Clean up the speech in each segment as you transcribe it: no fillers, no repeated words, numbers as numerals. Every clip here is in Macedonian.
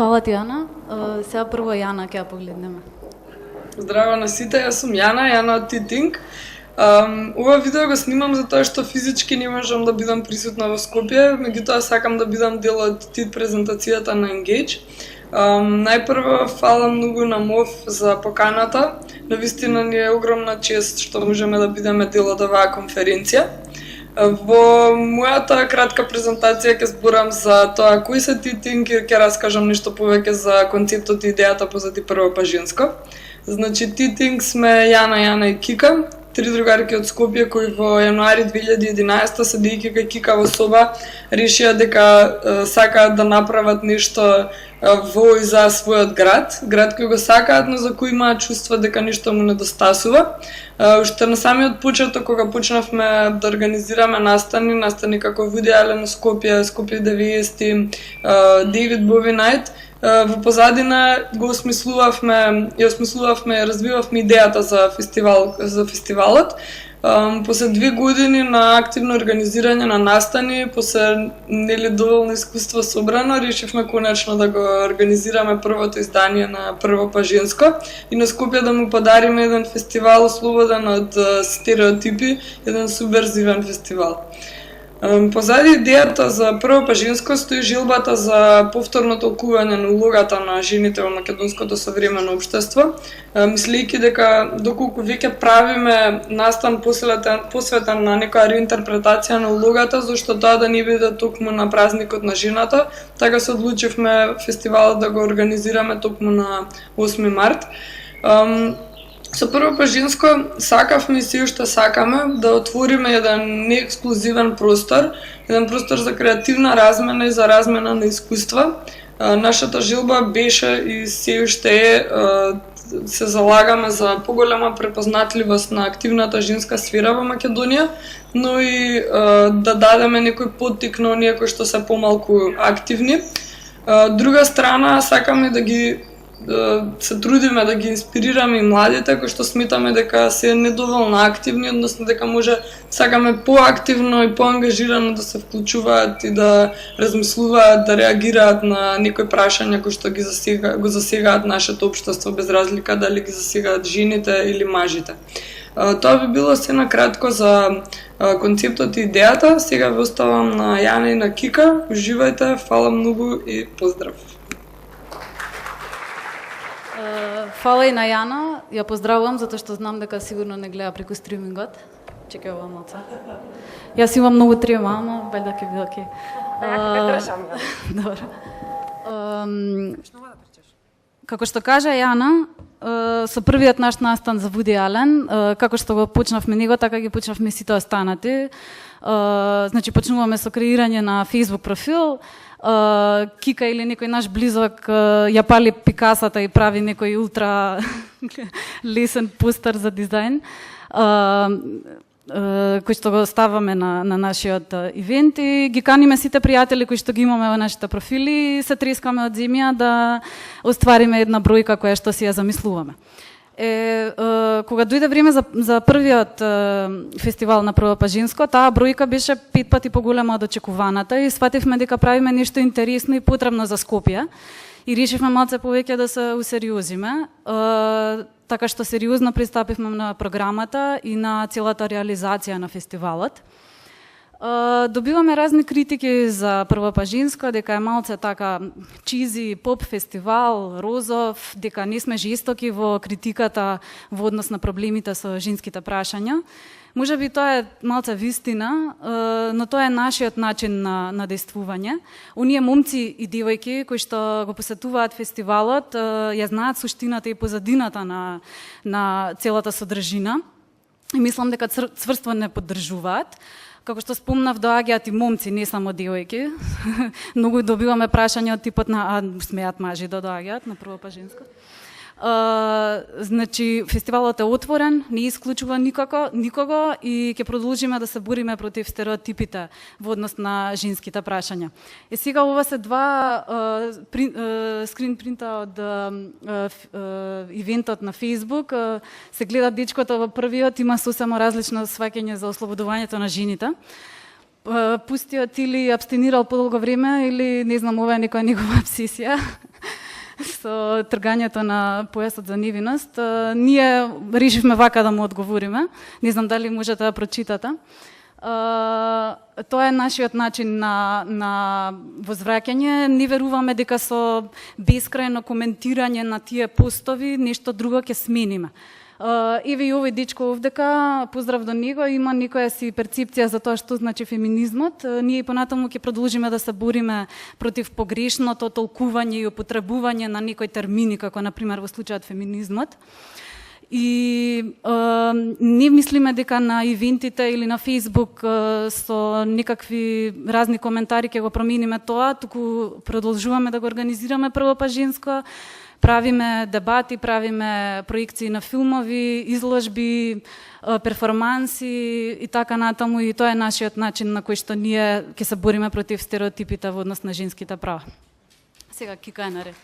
Фала ти, Јана. Сега прво Јана ќе ја погледнеме. Здраво на сите, јас сум Јана од Титинг. Ова видео го снимам затоа што физички не можам да бидам присутна во Скопје, меѓутоа сакам да бидам дел од ТИТ презентацијата на Engage. Најпрво фала многу на МОВ за поканата. Навистина ни е огромна чест што можеме да бидеме дел од оваа конференција. Во мојата кратка презентација ќе зборам за тоа кои се Титинг и ќе раскажам нешто повеќе за концептот и идејата позади прво па женско. Значи Титинг сме Јана и Кика, три другарки од Скопје кои во јануари 2011 седејќи кај Кика во соба решија дека сакаат да направат нешто во и за својот град кој го сакаат, но за кој имаат чувство дека нешто му недостасува. Уште на самиот почеток кога почнавме да организираме настани како Woody Allen Скопје, Скопје 90, David Bowie Night, во позадина го осмислувавме и развивавме идејата за фестивалот. После 2 години на активно организирање на настани, после доволно искуство собрано, решивме конечно да го организираме првото издание на прво па женско и на Скопје да му подариме еден фестивал ослободен од стереотипи, еден субверзивен фестивал. Позади идејата за прво па женско стои желбата за повторно толкување на улогата на жените во македонското современо општество, мислејќи дека доколку веќе правиме настан посветен на некоја реинтерпретација на улогата, зашто тоа да не биде токму на празникот на жената, така се одлучивме фестивалот да го организираме токму на 8 март. Со прво па женско сакавме и се уште сакаме да отвориме еден неексклузивен простор, еден простор за креативна размена и за размена на искуства. Нашата желба беше и се уште е се залагаме за поголема препознатливост на активната женска сфера во Македонија, но и да дадеме некој поттик на оние кои што се помалку активни. Друга страна, сакаме да ги се трудиме да ги инспирираме и младите кои што сметаме дека се недоволно активни, односно дека сакаме поактивно и поангажирано да се вклучуваат и да размислуваат, да реагираат на некои прашања кои што го засегаат нашето општество, без разлика дали ги засегаат жените или мажите. Тоа би било се на кратко за концептот и идејата. Сега ве оставам на Јана и на Кика. Уживајте, фала многу и поздрав. Фала и на Јана, ја поздравувам затоа што знам дека сигурно не гледа преку стримингот. Чекај ова малце. Јас имам многу трема, ама вајда ќе биде окей. Добро. Како што кажа Јана, со првиот наш настан за Woody Allen, како што го почнавме него, така ги почнавме сите останати. Значи почнуваме со креирање на Facebook профил, Кика или некој наш близок ја пали пикасата и прави некој ултра лесен постер за дизајн, кој што го ставаме на нашиот ивент и ги каниме сите пријатели кои што ги имаме во нашите профили и се трескаме од земја да оствариме една бројка која што си ја замислуваме. Кога дојде време за првиот фестивал на прво па женско, таа бројка беше 5 пати поголема од очекуваната и свативме дека правиме нешто интересно и потребно за Скопје и решивме малце повеќе да се усериозиме. Така што сериозно пристапивме на програмата и на целата реализација на фестивалот. Добиваме разни критики за прво па женско, дека е малце така чизи поп фестивал, розов, дека не сме жестоки во критиката во однос на проблемите со женските прашања. Можеби тоа е малце вистина, но тоа е нашиот начин на действување. Оние момци и девојки кои што го посетуваат фестивалот, ја знаат суштината и позадината на целата содржина и мислам дека цврство не поддржуваат. Како што спомнав, доаѓаат и момци, не само девојки. Многу добиваме прашања од типот на смеат мажи да доаѓаат на прво па женско. Значи, фестивалот е отворен, не исклучува никого и ќе продолжиме да се бориме против стереотипите во однос на женските прашања. Сега ова се два скрин принта од ивентот на Facebook. Се гледа дечкото во првиот, има сосема различно сваќање за ослободувањето на жените. Пустиот или абстинирал подолго време или не знам, ова е некоја негова обсесија. со тргањето на појасот за невиност, ние решивме вака да му одговориме. Не знам дали можете да прочитате. Тоа е нашиот начин на возвраќање. Не веруваме дека со бескрајно коментирање на тие постови нешто друго ќе смениме. Еве и овој дечко овдека, поздрав до него, има некоја си перцепција за тоа што значи феминизмот. Ние и понатаму ќе продолжиме да се бориме против погрешното толкување и употребување на некои термини, како например во случајот феминизмот. И не мислиме дека на ивентите или на Facebook со некакви разни коментари ќе го промениме тоа, туку продолжуваме да го организираме прво па женско, правиме дебати, правиме проекции на филмови, изложби, перформанси и така натаму, и тоа е нашиот начин на кој што ние ќе се бориме против стереотипите во однос на женските права. Сега Кика е наред.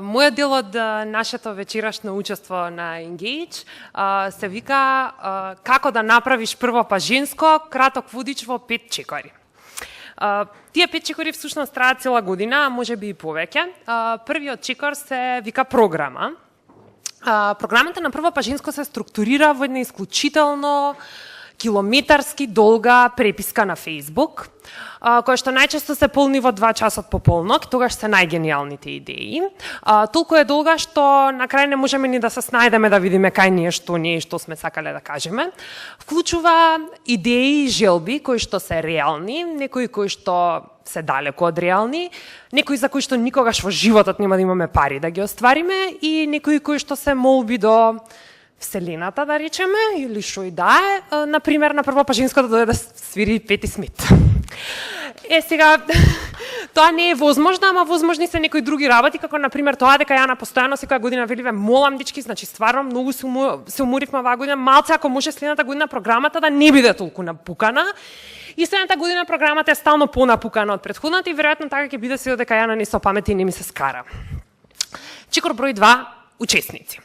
Мојот дел од нашето вечерашно учество на Engage се вика како да направиш прво па женско, краток водич во 5 чекори. Тие 5 чекори всушност траат цела година, а може би и повеќе. Првиот чекор се вика програма. Програмата на прво па женско се структурира во една исклучително километарски долга преписка на Facebook, која што најчесто се полни во 2 часот по полнок, тогаш се најгениалните идеи. Толку е долга што на крај не можеме ни да се снајдеме да видиме кај ние што сме сакале да кажеме. Вклучува идеи и желби кои што се реални, некои кои што се далеко од реални, некои за кои што никогаш во животот нема да имаме пари да ги оствариме и некои кои што се молби до Вселената, да речеме, или што и да е, например, на прво па женско да дојде да свири Пети Смит. Сега, тоа не е возможно, ама возможни се некои други работи, како, например, тоа дека Јана постојано секоја година веливе, молам дечки, значи, стварно, многу се уморивме оваа година, малце, ако може следната година програмата да не биде толку напукана, и следната година програмата е стално понапукана од претходната и веројатно така ќе биде се дека Јана не се опамети и не ми се скара. Чекор број 2, учесници.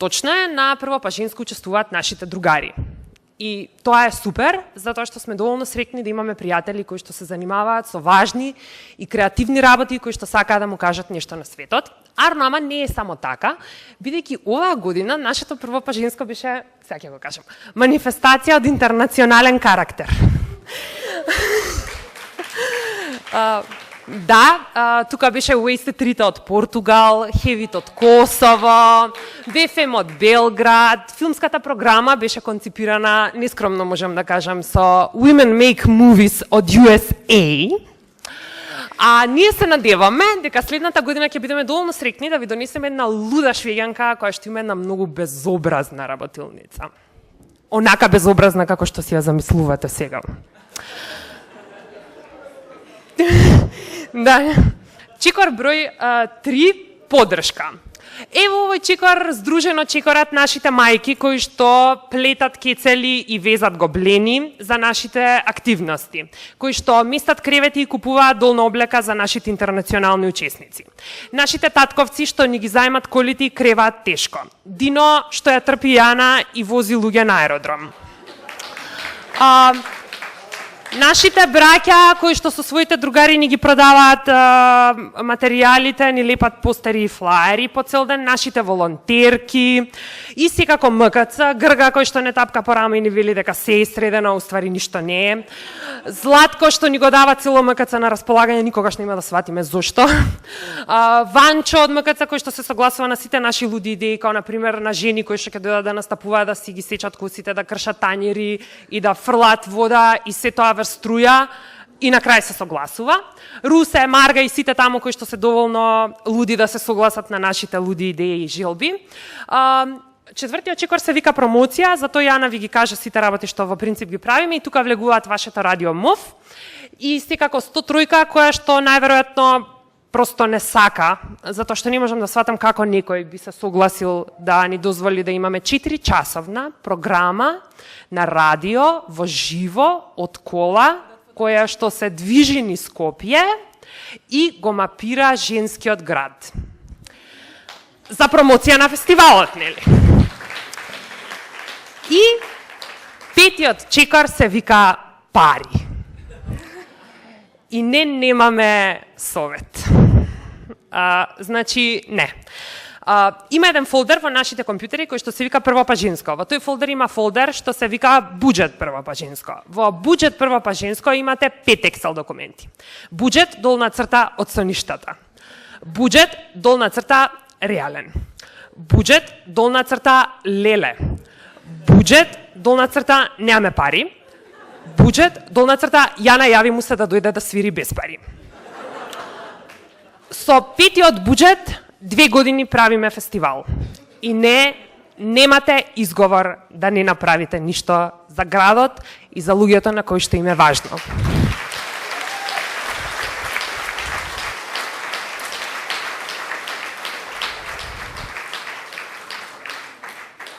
Точно е, на прво па женско учествуваат нашите другари. И тоа е супер, затоа што сме доволно среќни да имаме пријатели кои што се занимаваат со важни и креативни работи, кои што сакаат да му кажат нешто на светот. Ама не е само така, бидејќи оваа година нашето прво па женско беше, сега ќе го кажам, манифестација од интернационален карактер. Да, тука беше Wasted Rita од Португал, Хевит од Косово, BFM од Белград. Филмската програма беше конципирана, нескромно можам да кажам, со Women Make Movies од USA. А ние се надеваме дека следната година ќе бидеме доволно среќни да ви донесеме една луда швеѓанка која што има една многу безобразна работилница. Онака безобразна како што си ја замислувате сега. Да. Чекор број 3, поддршка. Ево овој чекор, здружено чекорат нашите мајки кои што плетат кецели и везат гоблени за нашите активности, кои што местат кревети и купуваат долна облека за нашите интернационални учесници. Нашите татковци што ни ги заемат колите и креваат тешко. Дино што ја трпи Јана и вози луѓе на аеродром. Нашите браќа кои што со своите другари ни ги продаваат материјалите, ни лепат постери и флаери по цел ден, нашите волонтерки и секако МКЦ, Грга кој што не тапка по рама и ни вели дека се е средено, уствари ништо не е. Златко што ни го дава цело МКЦ на располагање, никогаш нема да сватиме зошто. Ванчо од МКЦ кој што се согласува на сите наши луди идеи, како например на жени кои што ќе дојдат да настапуваат, да си ги сечат косите, да кршат тањери и да фрлат вода и се тоа струја и на крај се согласува. Русе, Марга и сите таму кои што се доволно луди да се согласат на нашите луди идеи и желби. Четвртиот чекор се вика промоција, затоа Јана ви ги кажа сите работи што во принцип ги правиме и тука влегуваат вашето радио МОВ и секако 103 која што најверојатно просто не сака, затоа што не можам да сватам како некој би се согласил да ни дозволи да имаме 4-часовна програма на радио во живо од кола која што се движи низ Скопје и го мапира женскиот град. За промоција на фестивалот, нели? И петиот чекор се вика пари. и немаме совет. Значи, не. Има еден фолдер во нашите компјутери кој што се вика прво па женско. Во тој фолдер има фолдер што се вика буџет прво па женско. Во буџет прво па женско имате 5 Excel документи. Буџет долна црта од соништата. Буџет долна црта реален. Буџет долна црта леле. Буџет долна црта немаме пари. Буџет долна црта ја најави му се да дојде да свири без пари. Со петиот буџет 2 години правиме фестивал. И немате изговор да не направите ништо за градот и за луѓето на кои што им е важно.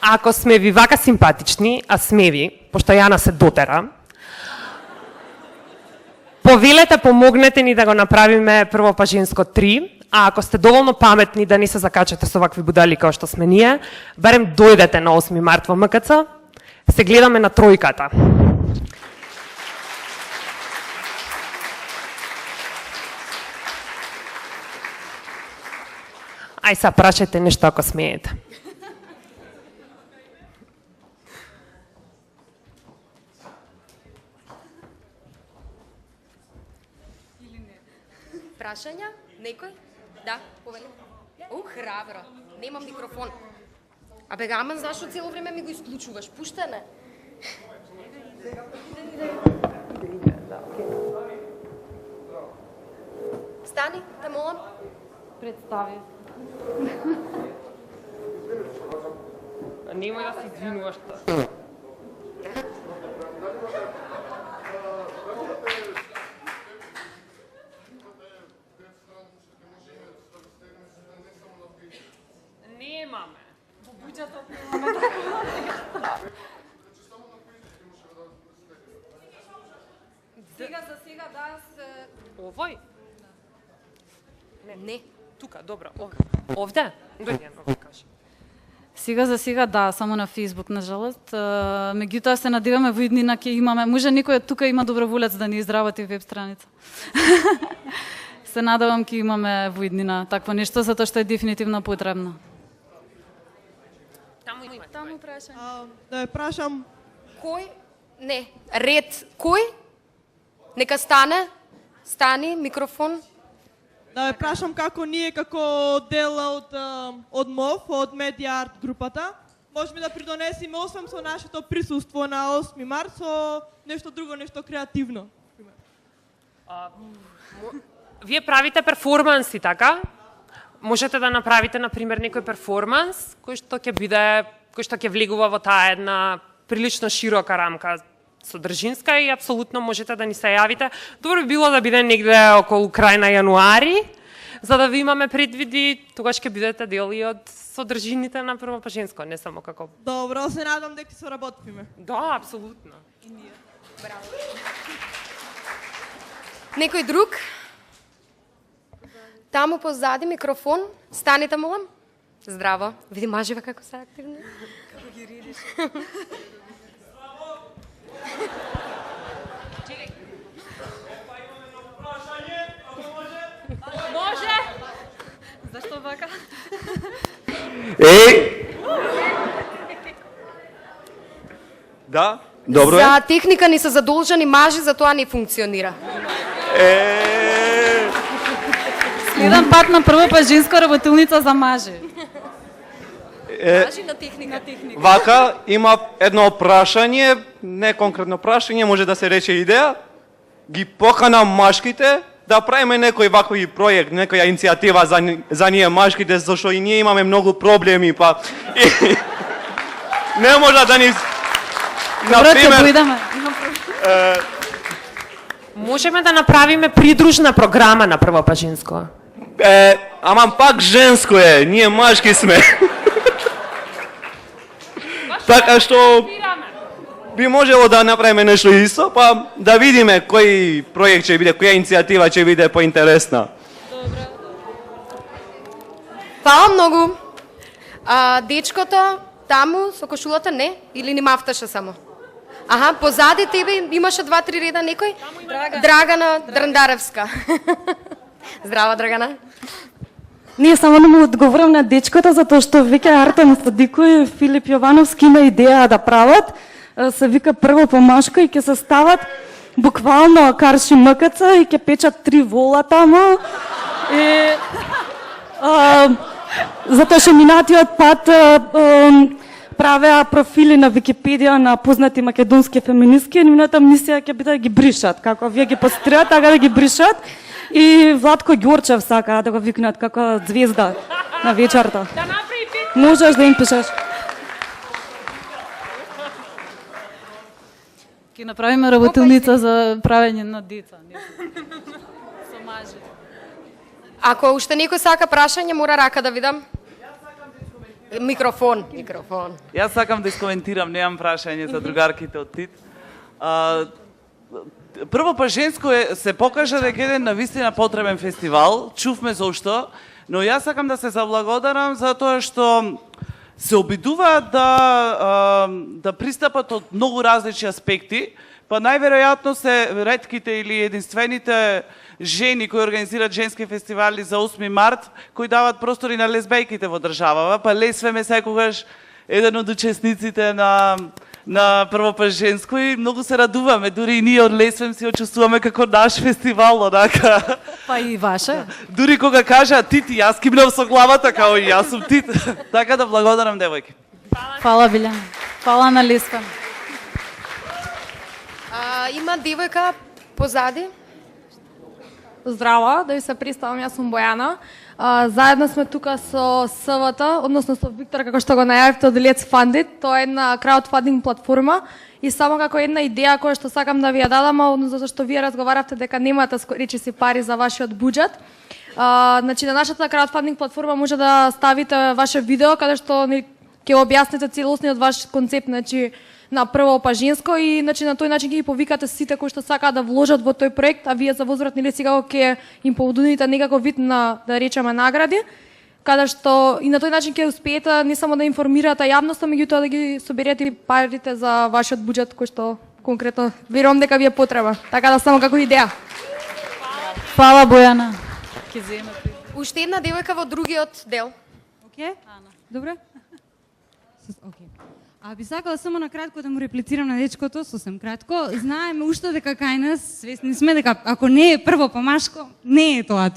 Ако сме ви вака симпатични, а сме ви, пошто Јана се дотера, повелете, помогнете ни да го направиме прво па женско 3, а ако сте доволно паметни да не се закачате со вакви будали како што сме ние, барем дојдете на 8 март во МКЦ, се гледаме на тројката. Ај са прашајте нешто ако смеете. Прашања? Некој? Да, повели. Храбро. Немам микрофон. Абе, Гаман, зашо цело време ми го исклучуваш? Пуштане. Стани, те молам. Представи. Немој да се извинуваш. Немаме. Во буџетот немаме такова нешто. За сега да се... Овој? Не. Тука, добро. Овде? Дојди едно да кажи. Сега за сега да, само на Facebook, на жалост. Меѓутоа се надеваме во иднина ќе имаме, може некој од тука има доброволец да ни изработи веб страница. Се надевам ќе имаме во иднина такво нешто, затоа што е дефинитивно потребно. Таму прашање. Да ја прашам, Кој? Не. Ред. Кој? Нека стане. Стани, микрофон. да ја прашам како ние како дел од МОВ, од Медиа Арт групата, можеме да придонесеме освен со нашето присуство на 8 март со нешто друго, нешто креативно. Вие правите перформанси, така? Можете да направите, например, некој перформанс кој што ќе влегува во таа една прилично широка рамка содржинска и апсолутно можете да ни се јавите. Добро би било да биде негде околу крај на јануари, за да ви имаме предвиди, тогаш ќе бидете дел и од содржините на прво па женско, не само како... Добро, се надам дека се работиме. Да, апсолутно. Браво. Некој друг? Таму позади микрофон. Станете, молам. Здраво. Види мажева како се активни. Како ги ридиш. Може? Зашто вака? Да, добро е. За техника ни се задолжени мажи, за тоа не функционира. Следен пат на прво па женско работилница за мажи. Мажи на техника. Вака, има едно прашање, не конкретно прашање, може да се рече идеја. Ги поканам машките да правиме некој вакви проект, некоја иницијатива за ние машките, зашто и ние имаме многу проблеми, па не може да ни... Добро, ќе дојдеме. Можеме да направиме придружна програма на прво па женско. Ама пак женско е, ние машки сме. Така што би можело да направиме нешто исто, па да видиме кој проект ќе биде, која иницијатива ќе биде поинтересна. Фала многу. Дечкото таму со кошулата не или ни мафташе само? Аха, позади тебе имаше 2-3 реда некој? Драгана Драндаревска. Здраво, Драгана. Не, само да му одговорам на дечката, затоа што веќе Артем Садикој и Филип Јовановски има идеја да прават. Се вика прво помашко и ќе се стават буквално карши мъкаца и ќе печат 3 вола тамо. И, затоа што минатиот пат правеа профили на Википедија на познати македонски феминистки и нивната мисија ќе биде да ги бришат. Како вие ги пострират, така да ги бришат. И Владко Ѓорчев сака да го викнат како звезда на вечерта. Можеш да им пишеш. Ќе направиме работилница за правење на деца. Со мажи. Ако уште некој сака прашање, мора рака да видам. Микрофон. Јас сакам да искоментирам, немам прашање за другарките од ТИТ. Прво па женско се покажа дека еден навистина потребен фестивал, чувме зошто, но јас сакам да се заблагодарам за тоа што се обидуваат да пристапат од многу различни аспекти, па најверојатно се ретките или единствените жени кои организираат женски фестивали за 8 март, кои дават простори на лесбејките во државава, па лесвеме секогаш еден од учесниците на прво па женско и многу се радуваме, дури и ние од Лесвем си очувствуваме како наш фестивал, онака. Па и ваше. Дури кога кажа Тит, јас кимнав со главата као и јас сум Тит. Така да благодарам девојки. Фала Билјан. Фала на Лесвем. Има девојка позади. Здраво, да ви се представам, јас сум Бојана. Заедно сме тука со СВТ, односно со Виктор, како што го најавивте од Let's Fund It. Тоа е една краудфандинг платформа и само како една идеја која што сакам да ви ја дадам, односно зашто вие разговаравте дека немате речиси пари за вашиот буџет. Значи на нашата краудфандинг платформа може да ставите ваше видео каде што ќе објасните целосниот ваш концепт, значи на прво па женско и значи на тој начин ќе ги повикате сите кои што сакаат да вложат во тој проект, а вие за возврат нели сега ќе им понудите некаков вид на да речеме награди, каде што и на тој начин ќе успеете не само да информирате јавноста, меѓутоа да ги соберете парите за вашиот буџет кој што конкретно верувам дека ви е потреба. Така да само како идеја. Фала Бојана. Ќе земе. Уште една девојка во другиот дел. Океј? Добре. Океј. Би сакала само на кратко да му реплицирам на дечкото, сосем кратко. Знаеме уште дека кај нас, свесни сме дека ако не е прво па машко, не е тоа.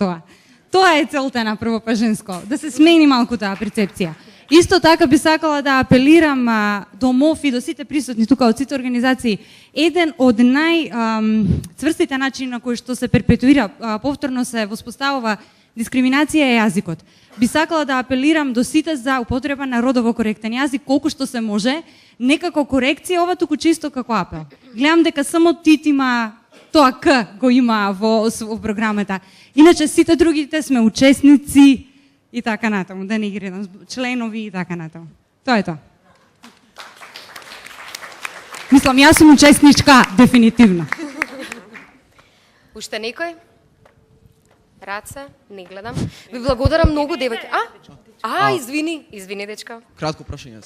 Тоа е целта на прво па женско, да се смени малку таа перцепција. Исто така би сакала да апелирам до МОФ и до сите присутни тука од сите организации. Еден од најцврстите начини на кои што се перпетуира, повторно се воспоставува дискриминација е јазикот. Би сакала да апелирам до сите за употреба на родово коректен јазик колку што се може, не како корекција, ова туку чисто како апел. Гледам дека само ТИТ има тоа К го има во програмата. Иначе сите другите сме учесници и така натаму, да не ги редам, членови и така натаму. Тоа е тоа. Мислам, јас сум учесничка, дефинитивно. Уште некој? Раце, не гледам. Ви благодарам многу, девојки. Извини, дечка. Кратко прашање.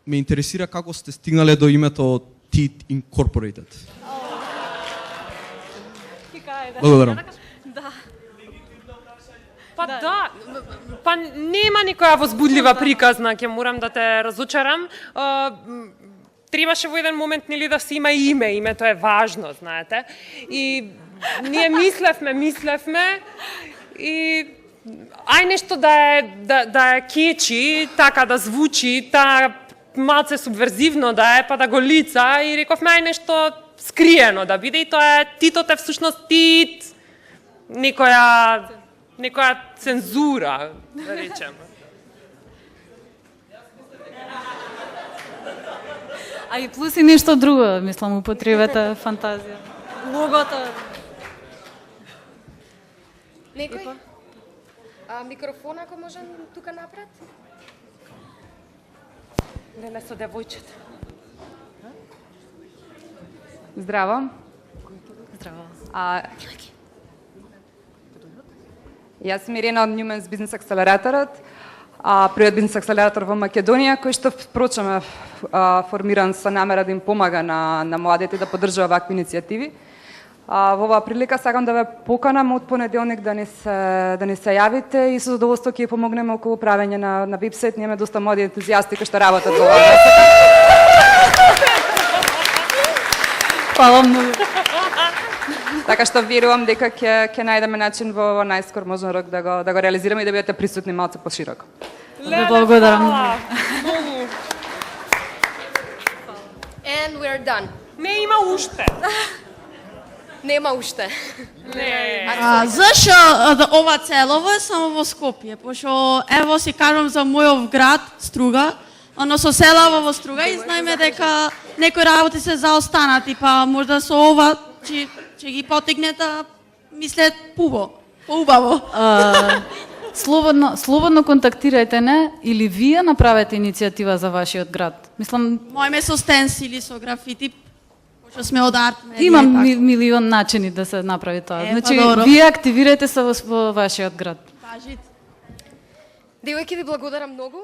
Ме интересира како сте стигнале до името TIT Incorporated. Благодарам. Па нема никоја возбудлива приказна, ќе морам да те разочарам. Требаше во еден момент нели да се има име, името е важно, знаете. И ние мислевме и ај нешто да е кечи, така да звучи, малце субверзивно да е, па да го лица и рековме ај нешто скриено да биде и тоа е Титот е всушност Тит, некоја цензура, да речеме. А и плюс и нешто друго, мислам, употребата, фантазија. Логото. Некој? Микрофон, ако можем тука напред? Леле со девојчета. Здраво. Здраво. Јас сум Ирена од Newman's Business Acceleratorот. приодбинс акселератор во Македонија, кој што впрочем е формиран со намера да им помага на младите да поддржува вакви иницијативи. Во оваа прилика сакам да ве поканам од понеделник да ни се јавите и со задоволство ќе помогнеме околу правење на вебсайт. Ние имаме доста млади ентузијасти кои што работат во оваа. Фала многу. Така што верувам дека ќе најдеме начин во најскор можен рок да го реализираме и да бидете присутни малку пошироко. Ви благодарам. And we're done. Не има уште. Нема уште. Не. Зашо ова целово е само во Скопје? Пошто ево си кажам за мојов град Струга, со селава во Струга и знаеме дека некои работи се заостанати, па можда со ова ќе ги потигне да мислят поубаво. Слободно контактирајте не или вие направете иницијатива за вашиот град. Мислам, Мојме со стенсили, со графити, пошто сме од арт медија. има милион начини да се направи тоа. Значи, вие активирајте се во вашиот град. Девојки, ви благодарам многу.